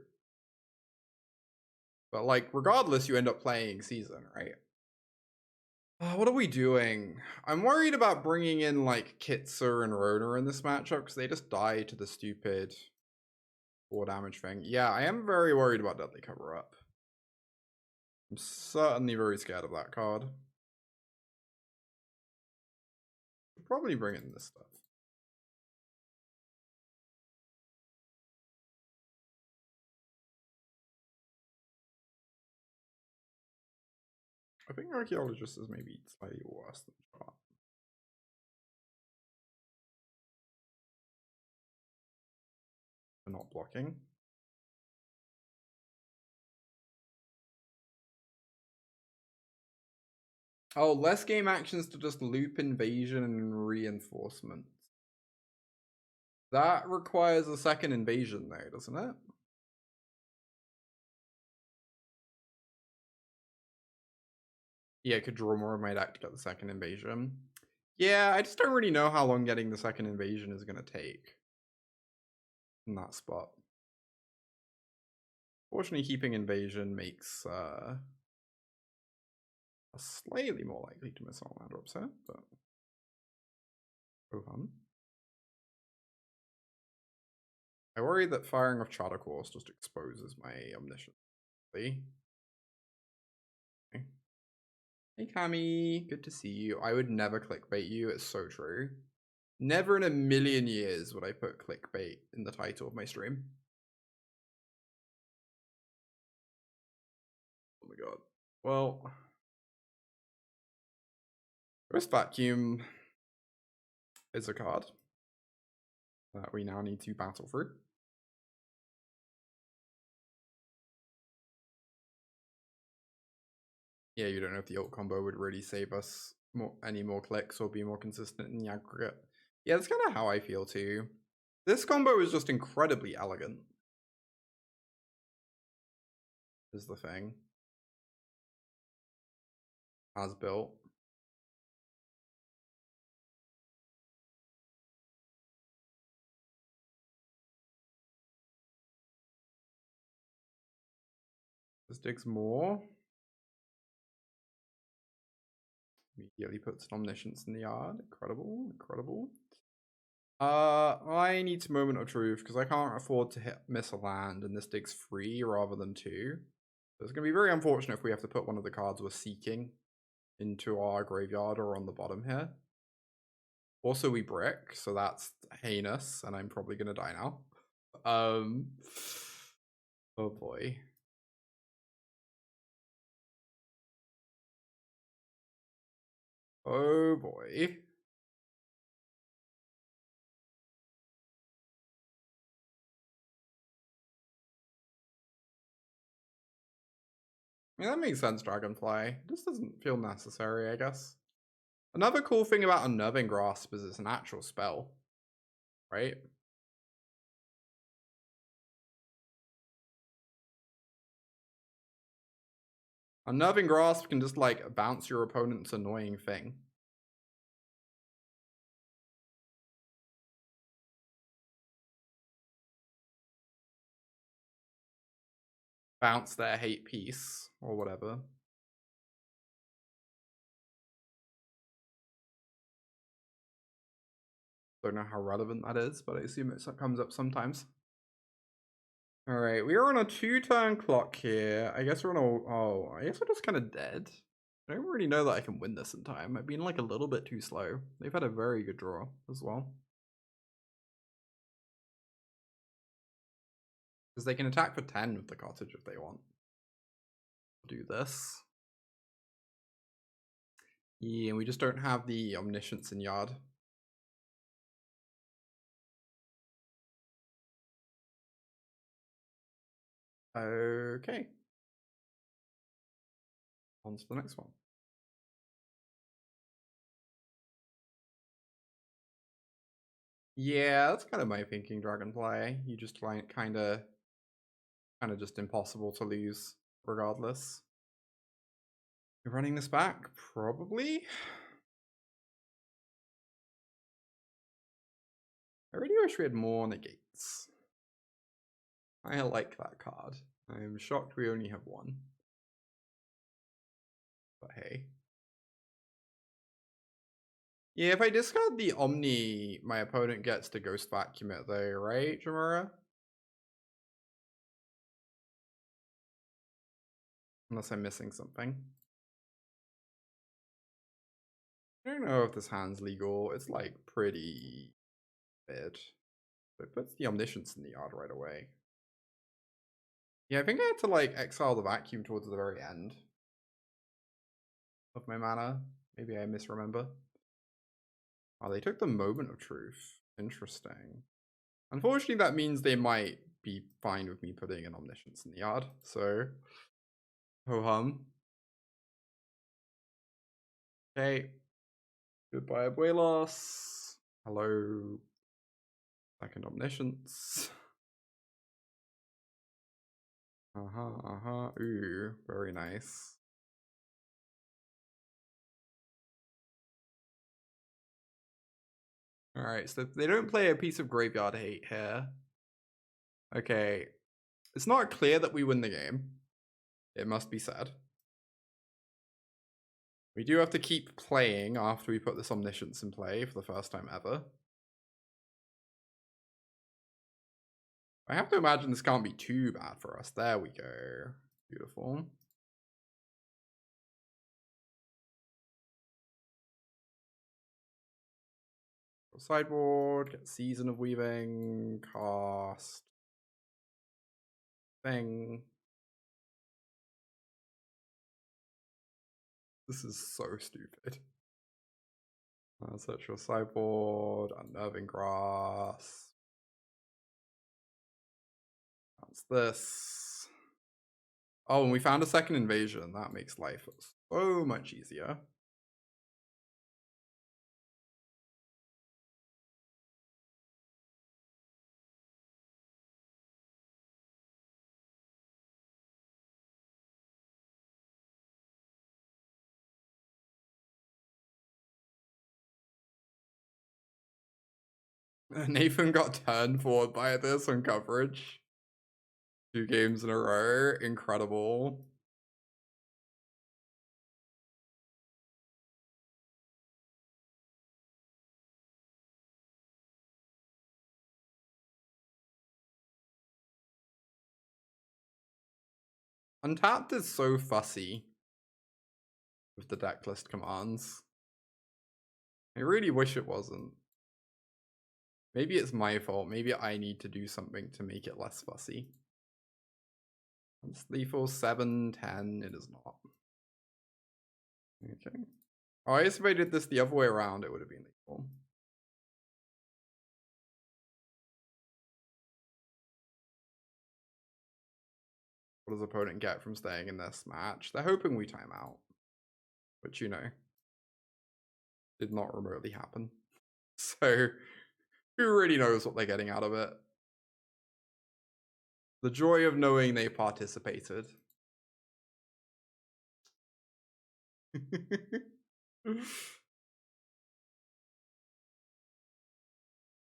But like, regardless, you end up playing Season, right? What are we doing? I'm worried about bringing in like Kitsa and Rona in this matchup because they just die to the stupid 4 damage thing. Yeah, I am very worried about Deadly Cover Up. I'm certainly very scared of that card. Should probably bring in this stuff. I think Archaeologist is maybe slightly worse than Shot. For not blocking. Oh, less game actions to just loop invasion and reinforcements. That requires a second invasion though, doesn't it? Yeah, I could draw more of my deck to get the second invasion. Yeah, I just don't really know how long getting the second invasion is going to take in that spot. Fortunately, keeping invasion makes us slightly more likely to miss our land drops here, but ho-hum. I worry that firing off Charter Course just exposes my Omniscience. Okay. Hey Cammy, good to see you. I would never clickbait you, it's so true. Never in a million years would I put clickbait in the title of my stream. Well, Ghost Vacuum is a card that we now need to battle through. Yeah, you don't know if the ult combo would really save us any more clicks or be more consistent in the aggregate. Yeah, that's kind of how I feel too. This combo is just incredibly elegant. Is the thing. As built. This digs more. Immediately puts an Omniscience in the yard. Incredible, incredible. I need to Moment of Truth because I can't afford to miss a land, and this digs 3 rather than 2. So it's going to be very unfortunate if we have to put one of the cards we're seeking into our graveyard or on the bottom here. Also, we brick, so that's heinous, and I'm probably going to die now. Oh boy. Oh boy. I mean, that makes sense, Dragonfly. This doesn't feel necessary, I guess. Another cool thing about Unnerving Grasp is it's an actual spell, right? Unnerving Grasp can just, like, bounce your opponent's annoying thing. Bounce their hate piece, or whatever. Don't know how relevant that is, but I assume it comes up sometimes. Alright, we are on a 2-turn clock here. I guess we're on a... Oh, I guess we're just kind of dead. I don't really know that I can win this in time. I've been, like, a little bit too slow. They've had a very good draw as well. Because they can attack for 10 with the cottage if they want. Do this. Yeah, we just don't have the Omniscience in yard. Okay. On to the next one. Yeah, that's kind of my thinking, Dragonfly. You just like kind of just impossible to lose regardless. You're running this back? Probably. I really wish we had more negates. I like that card. I'm shocked we only have one. But hey. Yeah, if I discard the Omni, my opponent gets to Ghost Vacuum it though, right, Jamura? Unless I'm missing something. I don't know if this hand's legal. It's like pretty bad. But it puts the Omniscience in the yard right away. Yeah, I think I had to like exile the vacuum towards the very end of my mana. Maybe I misremember. Oh, they took the Moment of Truth. Interesting. Unfortunately, that means they might be fine with me putting an Omniscience in the yard. So, ho-hum. Okay. Goodbye, Abuelos. Hello. Second Omniscience. Ooh, very nice. Alright, so they don't play a piece of graveyard hate here. Okay. It's not clear that we win the game. It must be said. We do have to keep playing after we put this Omniscience in play for the first time ever. I have to imagine this can't be too bad for us. There we go. Beautiful. Sideboard, get Season of Weaving, cast thing. This is so stupid. Search your sideboard, Unnerving Grasp. That's this. Oh, and we found a second invasion. That makes life so much easier. Nathan got turned forward by this on coverage. 2 games in a row. Incredible. Untapped is so fussy with the decklist commands. I really wish it wasn't. Maybe it's my fault. Maybe I need to do something to make it less fussy. It's lethal 7, 10. It is not. Okay. Oh, I guess if I did this the other way around, it would have been lethal. What does opponent get from staying in this match? They're hoping we time out. Which, you know, did not remotely happen. So, who really knows what they're getting out of it? The joy of knowing they participated. I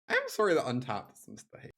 am sorry that Untapped is misbehaved.